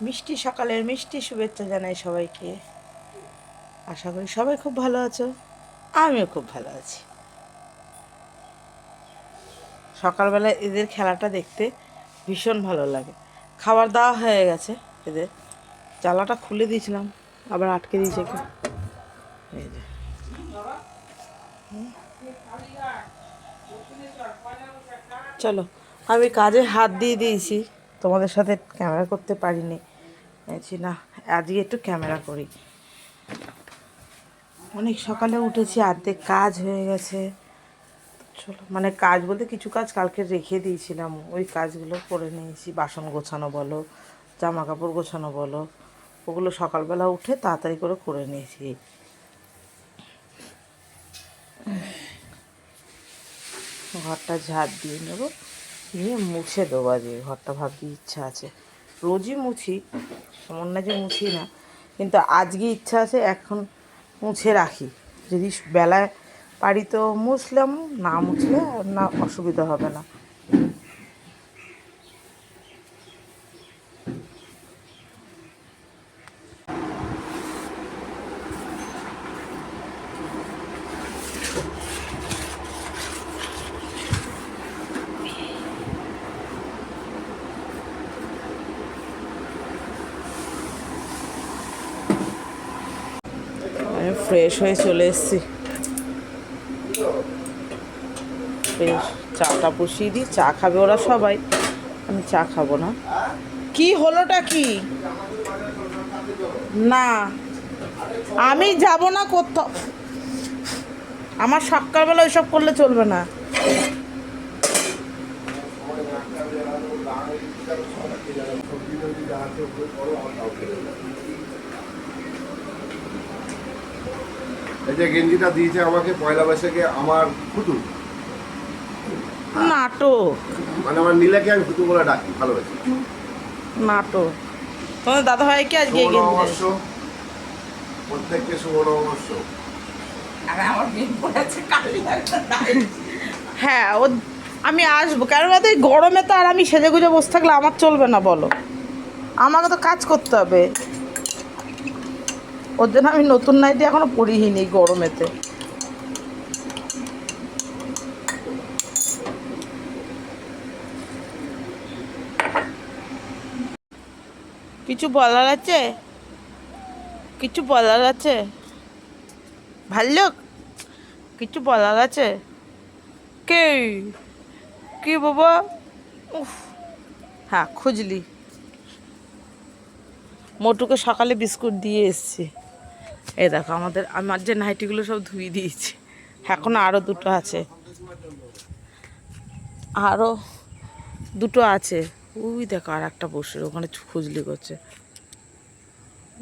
মিষ্টি সকালের মিষ্টি শুভেচ্ছা জানাই সবাইকে। আশা করি সবাই খুব ভালো আছো, আমিও খুব ভালো আছি। সকালবেলা এদের খেলাটা দেখতে ভীষণ ভালো লাগে। খাবার দাওয়া হয়ে গেছে এদের, জানলাটা খুলে দিয়েছিলাম, আবার আটকে দিয়েছে কি এই যে। চলো, আমি কাজে হাত দিয়ে দিয়েছি, তোমাদের সাথে ক্যামেরা করতে পারিনি। বলছি না, আজকে একটু ক্যামেরা করি। অনেক সকালে উঠেছি, অর্ধেক কাজ হয়ে গেছে। চলো, মানে কাজ বলতে কিছু কাজ কালকে রেখে দিয়েছিলাম, ওই কাজগুলো করে নিয়েছি। বাসন গোছানো বলো, জামা কাপড় গোছানো বলো, ওগুলো সকালবেলা উঠে তাড়াতাড়ি করে নিয়েছি। ঘরটা ঝাড় দিয়ে নেব, নিয়ে মুছে দেবো। আজকে ঘরটা ভাবতে ইচ্ছা আছে, রোজই মুছি, এমন না যে মুছি না, কিন্তু আজকে ইচ্ছা আছে এখন মুছে রাখি। যদি বেলায় পারি তো মুছলাম, না মুছলে না অসুবিধা হবে না। আমি ফ্রেশ হয়ে চলে এসেছি। ফ্রেশ চাটা বসিয়ে দিই, চা খাবে ওরা সবাই, আমি চা খাবো না। কি হলোটা কি? না, আমি যাব না কোথাও। আমার সকালবেলা ওইসব করলে চলবে না। এই যে গেঞ্জিটা দিয়েছে আমাকে পয়লা বৈশাখে আমার ফুতু, নাটক, মানে আমার নীলাকে আমি ফুতু বলে ডাকি, ভালোবাসি। নাটক। তোমাদের দাদা ভাইকে আজকে শুভ এগিয়ে নববর্ষ, প্রত্যেককে শুভ নববর্ষ। হ্যাঁ, ও আমি আসবো, কারণ এই গরমে তো আর আমি সেজে গুজে বসে থাকলে আমার চলবে না বলো, আমাকে তো কাজ করতে হবে। ওর জন্য আমি নতুন নাইটি এখনো পরিনি গরমেতে। কিছু বলার আছে? কিছু বলার আছে? ভাল্লুক, কিছু বলার আছে? কে? কি বাবা? উফ, হ্যাঁ খুঁজলি। মোটুকে সকালে বিস্কুট দিয়ে এসছি। এই দেখো, আমার যে নাইটিগুলো সব ধুয়ে দিয়েছি, এখনো আরও দুটো আছে, আরও দুটো আছে। ওই দেখো আর একটা বসে ওখানে খুঁজলি করছে,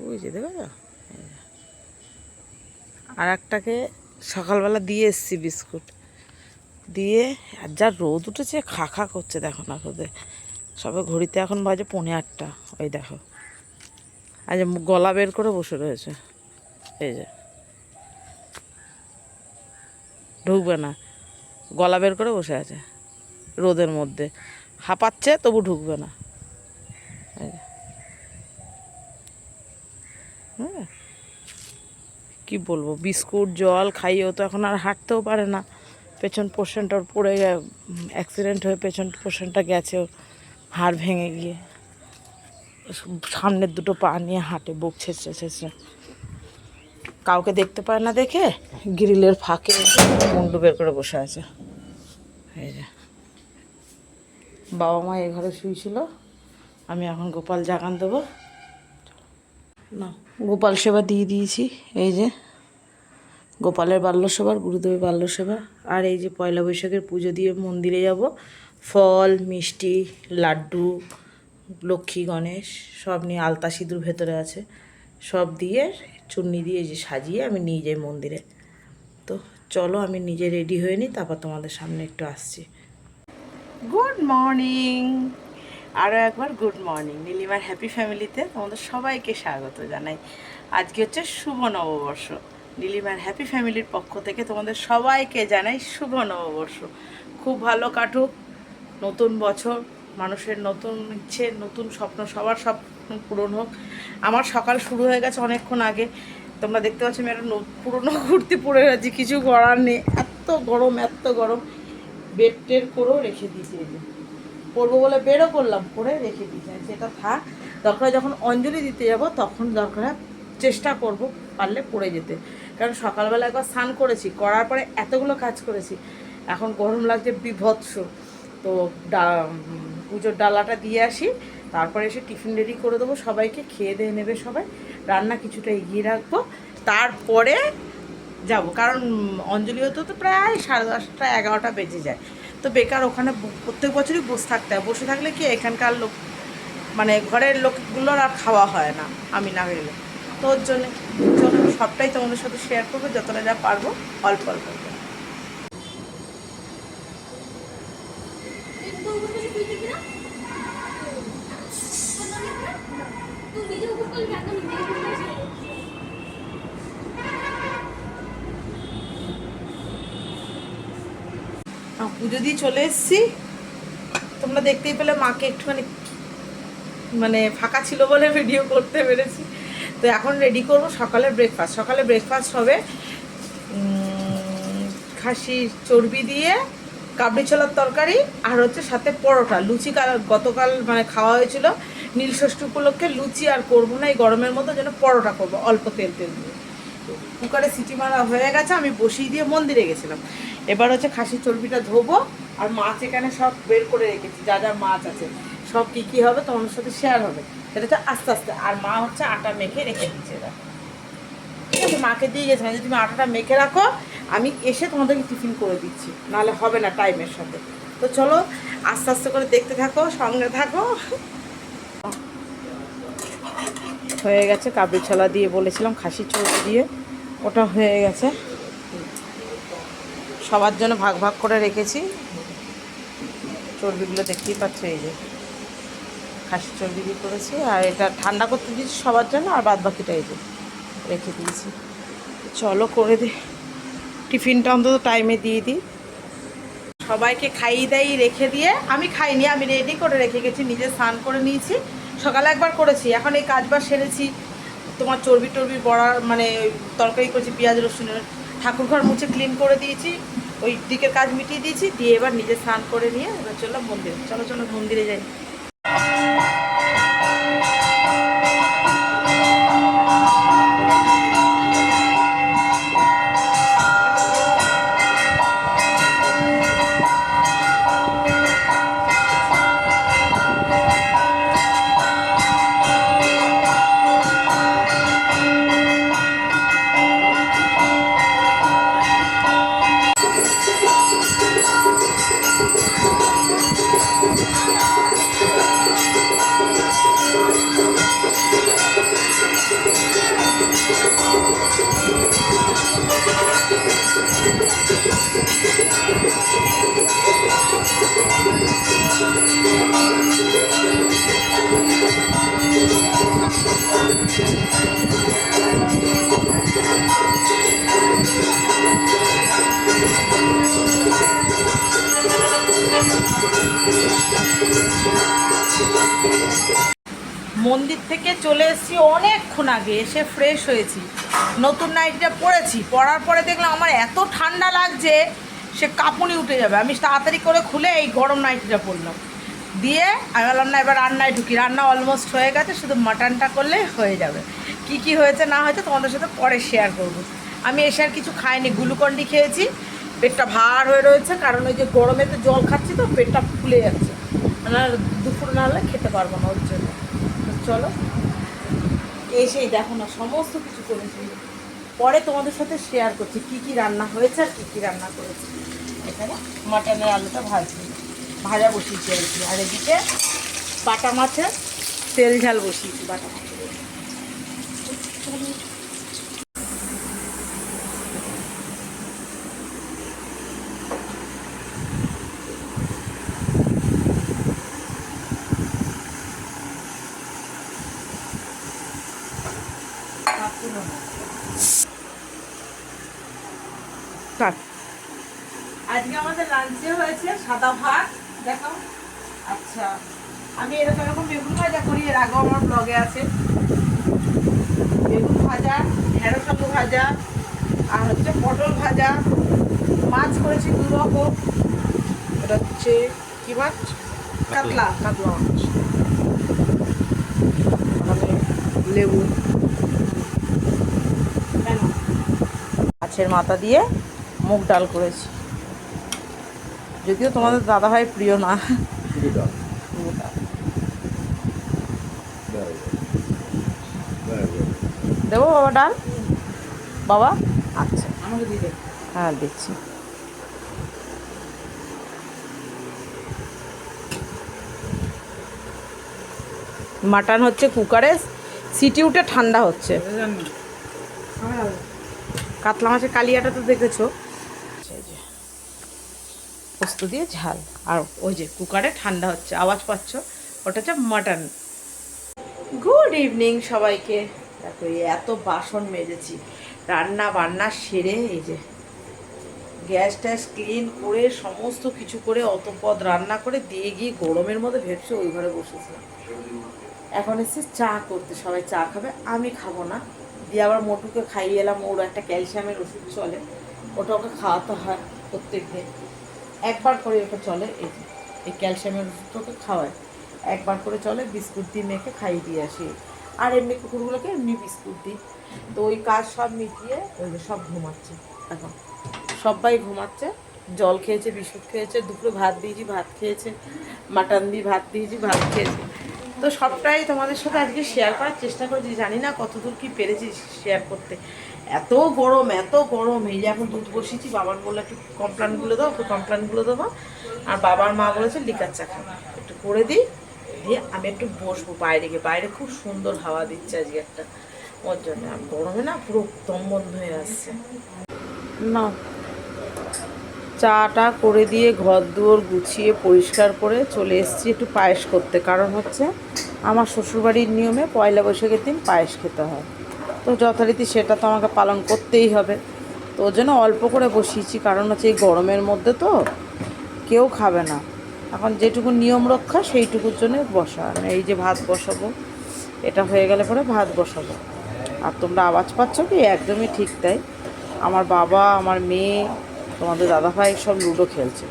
ওই যে দেখো। আর একটাকে সকালবেলা দিয়ে এসছি বিস্কুট দিয়ে। আর যা রোদ উঠেছে, খা খা করছে দেখো না রোদে। সবে ঘড়িতে এখন বাজে 8:45। ওই দেখো, আজ গলা বের করে বসে রয়েছে। এই যে ঢুকবে না, গলা বের করে বসে আছে রোদের মধ্যে, হাঁপাচ্ছে তবু ঢুকবে না। হ্যাঁ, কী বলবো, বিস্কুট জল খাইয়েও তো এখন আর হাঁটতেও পারে না। পেছন পোর্শনটা ওর পড়ে অ্যাক্সিডেন্ট হয়ে পেছন পোর্শনটা গেছে, ওর হাড় ভেঙে গিয়ে সামনের দুটো পা নিয়ে হাঁটে, বুক ছেঁচড়ে ছেঁচড়ে। কাউকে দেখতে পায় না দেখে গ্রিলের ফাঁকে মুন্ডু বের করে বসে আছে। এই যে বাবা মা এ ঘরে শুয়েছিল, আমি এখন গোপাল জাগান দেবো না। গোপাল সেবা দিয়ে দিয়েছি, এই যে গোপালের বাল্যসেবার, গুরুদেবের বাল্যসেবা। আর এই যে পয়লা বৈশাখের পুজো দিয়ে মন্দিরে যাব, ফল মিষ্টি লাড্ডু লক্ষ্মী গণেশ সব নিয়ে, আলতা সিঁদুর ভেতরে আছে, সব দিয়ে চুন্নি দিয়ে যে সাজিয়ে আমি নিয়ে যাই মন্দিরে। তো চলো, আমি নিজে রেডি হয়ে নিই, তারপর তোমাদের সামনে একটু আসছি। গুড মর্নিং, আরও একবার গুড মর্নিং। নীলিমার হ্যাপি ফ্যামিলিতে তোমাদের সবাইকে স্বাগত জানাই। আজকে হচ্ছে শুভ নববর্ষ। নীলিমার হ্যাপি ফ্যামিলির পক্ষ থেকে তোমাদের সবাইকে জানাই শুভ নববর্ষ। খুব ভালো কাটুক নতুন বছর, মানুষের নতুন ইচ্ছে, নতুন স্বপ্ন, সবার স্বপ্ন পূরণ হোক। আমার সকাল শুরু হয়ে গেছে অনেকক্ষণ আগে, তোমরা দেখতে পাচ্ছ আমি একটা পুরোনো কুর্তি পরে আছি, কিছু করার নেই, এত গরম এত গরম। বেড টেড করেও রেখে দিয়েছি, এই যে পরবো বলে বেরও করলাম, করে রেখে দিয়েছি, সেটা থাক। দরকার যখন অঞ্জলি দিতে যাব তখন দরকার চেষ্টা করব পারলে পড়ে যেতে, কারণ সকালবেলা একবার স্নান করেছি, করার পরে এতগুলো কাজ করেছি, এখন গরম লাগছে বিভৎস। তো পুজোর ডালাটা দিয়ে আসি, তারপরে এসে টিফিন রেডি করে দেবো, সবাইকে খেয়ে দিয়ে নেবে সবাই, রান্না কিছুটা এগিয়ে রাখবো, তারপরে যাব। কারণ অঞ্জলি হতে তো প্রায় 10:30 11টা বেজে যায়, তো বেকার ওখানে প্রত্যেক বছরই বসে থাকতে হয়, বসে থাকলে কি এখানকার লোক মানে ঘরের লোকগুলোর আর খাওয়া হয় না আমি না গেলে। তো ওর জন্য চলো সবটাই তোমাদের সাথে শেয়ার করবো, যতটা যা পারবো অল্প অল্প করে। পুজো দিয়ে চলে এসেছি, তোমরা দেখতেই পেলে মাকে একটুখানি মানে ফাঁকা ছিল বলে ভিডিও করতে পেরেছি। তো এখন রেডি করব সকালের ব্রেকফাস্ট। সকালে ব্রেকফাস্ট হবে খাসির চর্বি দিয়ে কাবলি ছোলার তরকারি, আর হচ্ছে সাথে পরোটা, লুচি গতকাল মানে খাওয়া হয়েছিল নীলষষ্ঠী উপলক্ষে, লুচি আর করবো না এই গরমের মতো, যেন পরোটা করবো অল্প তেল দিয়ে। কুকারে সিটি মারা হয়ে গেছে, আমি বসিয়ে দিয়ে মন্দিরে গেছিলাম। এবার হচ্ছে খাসির চর্বিটা ধোবো, আর মাছ এখানে সব বের করে রেখেছি, যা যা মাছ আছে সব কী কী হবে তোমাদের সাথে শেয়ার হবে, সেটা হচ্ছে আস্তে আস্তে। আর মা হচ্ছে আটা মেখে রেখে দিচ্ছে, এটা ঠিক আছে, মাকে দিয়ে গেছে যে তুমি আটাটা মেখে রাখো, আমি এসে তোমাদেরকে টিফিন করে দিচ্ছি, নাহলে হবে না টাইমের সাথে। তো চলো আস্তে আস্তে করে দেখতে থাকো, সঙ্গে থাকো। হয়ে গেছে কাবলি ছোলা দিয়ে, বলেছিলাম খাসির চর্বি দিয়ে, ওটা হয়ে গেছে। সবার জন্য ভাগ ভাগ করে রেখেছি চর্বিগুলো, দেখতেই পাচ্ছ, এই যে খাসির চর্বি দিয়ে করেছি, আর এটা ঠান্ডা করতে দিয়েছি সবার জন্য, আর বাদ বাকিটা এই যে রেখে দিয়েছি। চলো করে দিই, টিফিনটা অন্তত টাইমে দিয়ে দিই, সবাইকে খাইয়ে দাইয়ে রেখে দিয়ে, আমি খাইনি, আমি রেডি করে রেখে গেছি, নিজে স্নান করে নিয়েছি, সকালে একবার করেছি, এখন এই কাজবার সেরেছি, তোমার চর্বি টর্বি বড়া মানে তরকারি করেছি পেঁয়াজ রসুনের, ঠাকুর ঘর মুছে ক্লিন করে দিয়েছি, ওই দিকের কাজ মিটিয়ে দিয়েছি, দিয়ে এবার নিজে স্নান করে নিয়ে এবার চললাম মন্দিরে। চলো চলো মন্দিরে যাই। মন্দির থেকে চলে এসেছি অনেকক্ষণ আগে, এসে ফ্রেশ হয়েছি, নতুন নাইটিটা পরেছি, পরার পরে দেখলাম আমার এত ঠান্ডা লাগছে সে কাঁপুনি উঠে যাবে, আমি তাড়াতাড়ি করে খুলে এই গরম নাইটিটা পরলাম, দিয়ে আমি বললাম না এবার রান্নায় ঢুকি। রান্না অলমোস্ট হয়ে গেছে, শুধু মাটনটা করলে হয়ে যাবে। কি কি হয়েছে না হয়েছে তোমাদের সাথে পরে শেয়ার করব। আমি এসে আর কিছু খাইনি, গ্লুকন্ডি খেয়েছি, পেটটা ভার হয়ে রয়েছে, কারণ ওই যে গরমে তো জল খাচ্ছি তো পেটটা ফুলে যাচ্ছে, মানে দুপুর না হলে খেতে পারবো না, ওর জন্য। চলো এসেই দেখো না সমস্ত কিছু করেছি, পরে তোমাদের সাথে শেয়ার করছি কি কি রান্না হয়েছে আর কী কী রান্না করেছি। এখানে মাটনের আলুটা ভাজা বসিয়েছি আর কি, আর এদিকে বাটা মাছের তেল ঝাল বসিয়েছি, বাটা মাছের। আজকে আমাদের লাঞ্চে হয়েছে সাদা ভাত, দেখো আচ্ছা, আমি এরকম বেগুন ভাজা করি, এর আগেও আমার ব্লগে আছে। বেগুন ভাজা, ঢেঁড়স আলু ভাজা, আর হচ্ছে পটল ভাজা, মাছ করেছি 2 রকম। এটা হচ্ছে কি মাছ? কাতলা মাছ। লেবু, মাছের মাথা দিয়ে মুগ ডাল করেছি, যদিও তোমাদের দাদাভাই প্রিয় না। শুধু ডাল। মুগ ডাল Very good. Very good. দেবো বাবা ডাল? বাবা আচ্ছা, আমাকে দিয়ে দেবে। হ্যাঁ দিচ্ছি। মাটন হচ্ছে কুকারে সিটি উঠে ঠান্ডা হচ্ছে। কাতলা মাছের কালিয়াটা তো দেখেছো, পোস্ত দিয়ে ঝাল, আর ওই যে কুকারে ঠান্ডা হচ্ছে, আওয়াজ পাচ্ছ, ওটা হচ্ছে মাটন। গুড ইভিনিং সবাইকে। দেখো এত বাসন মেজেছি, রান্না বান্না সেরে এই যে গ্যাস ট্যাস ক্লিন করে সমস্ত কিছু করে অত পদ রান্না করে দিয়ে গিয়ে গরমের মধ্যে ভেবছে ওই ঘরে বসেছিলাম। এখন এসে চা করতে, সবাই চা খাবে, আমি খাবো না। দিয়ে আবার মোটুকে খাইয়ে এলাম, ওর একটা ক্যালসিয়ামের ওষুধ চলে, ওটা ওকে খাওয়াতে হয় প্রত্যেক দিন, একবার করে ওকে চলে। এই ক্যালসিয়ামের ওষুধটা ওকে খাওয়ায়, একবার করে চলে। বিস্কুট দিয়ে মেখে খাইয়ে দিয়ে আসি, আর এমনি কুকুরগুলোকে এমনি বিস্কুট দিই। তো ওই কাজ সব মিটিয়ে ওই যে সব ঘুমাচ্ছে এখন, সবাই ঘুমাচ্ছে। জল খেয়েছে, বিস্কুট খেয়েছে, দুপুরে ভাত দিয়েছি, ভাত খেয়েছে, মাটন দিয়ে ভাত দিয়েছি, ভাত খেয়েছে। তো সবটাই তোমাদের সাথে আজকে শেয়ার করার চেষ্টা করেছি, জানি না কতদূর কি পেরেছি শেয়ার করতে। এত গরম, এত গরম। এই যে এখন দুধ বসিয়েছি, বাবার বললো একটু কমপ্লেনগুলো দাও, একটু কমপ্লেনগুলো দেবো। আর বাবার মা বলেছে লিকার চা খাবো, একটু করে দিই, দিয়ে আমি একটু বসবো বাইরে গিয়ে। বাইরে খুব সুন্দর হাওয়া দিচ্ছে আজকে একটা, ওর জন্য। আর গরমে না পুরো দম বন্ধ হয়ে আসছে না। চাটা করে দিয়ে ঘর দুয়ার গুছিয়ে পরিষ্কার করে চলে এসেছি একটু পায়েস করতে। কারণ হচ্ছে আমার শ্বশুরবাড়ির নিয়মে পয়লা বৈশাখের দিন পায়েস খেতে হয়, তো যথারীতি সেটা তো আমাকে পালন করতেই হবে। তো ওর জন্য অল্প করে বসিয়েছি, কারণ হচ্ছে এই গরমের মধ্যে তো কেউ খাবে না। এখন যেটুকু নিয়ম রক্ষা সেইটুকুর জন্য বসা। এই যে ভাত বসাবো, এটা হয়ে গেলে পরে ভাত বসাবো। আর তোমরা আওয়াজ পাচ্ছ কি? একদমই ঠিক তাই, আমার বাবা, আমার মেয়ে, তোমাদের দাদাভাই সব লুডো খেলছে।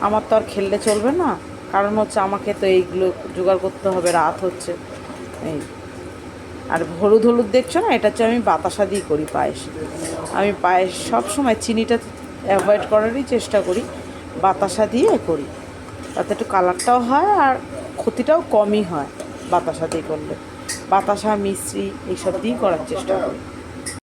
আমার তো আর খেললে চলবে না, কারণ হচ্ছে আমাকে তো এইগুলো জোগাড় করতে হবে, রাত হচ্ছে। এই আর হলুদ হলুদ দেখছো না, এটা হচ্ছে আমি বাতাসা দিয়ে করি পায়েস। আমি পায়েস সবসময় চিনিটা অ্যাভয়েড করারই চেষ্টা করি, বাতাসা দিয়ে করি, তাতে একটু কালারটাও হয় আর ক্ষতিটাও কমই হয় বাতাসা দিয়ে করলে। বাতাসা, মিশ্রি এইসব দিয়েই করার চেষ্টা করি।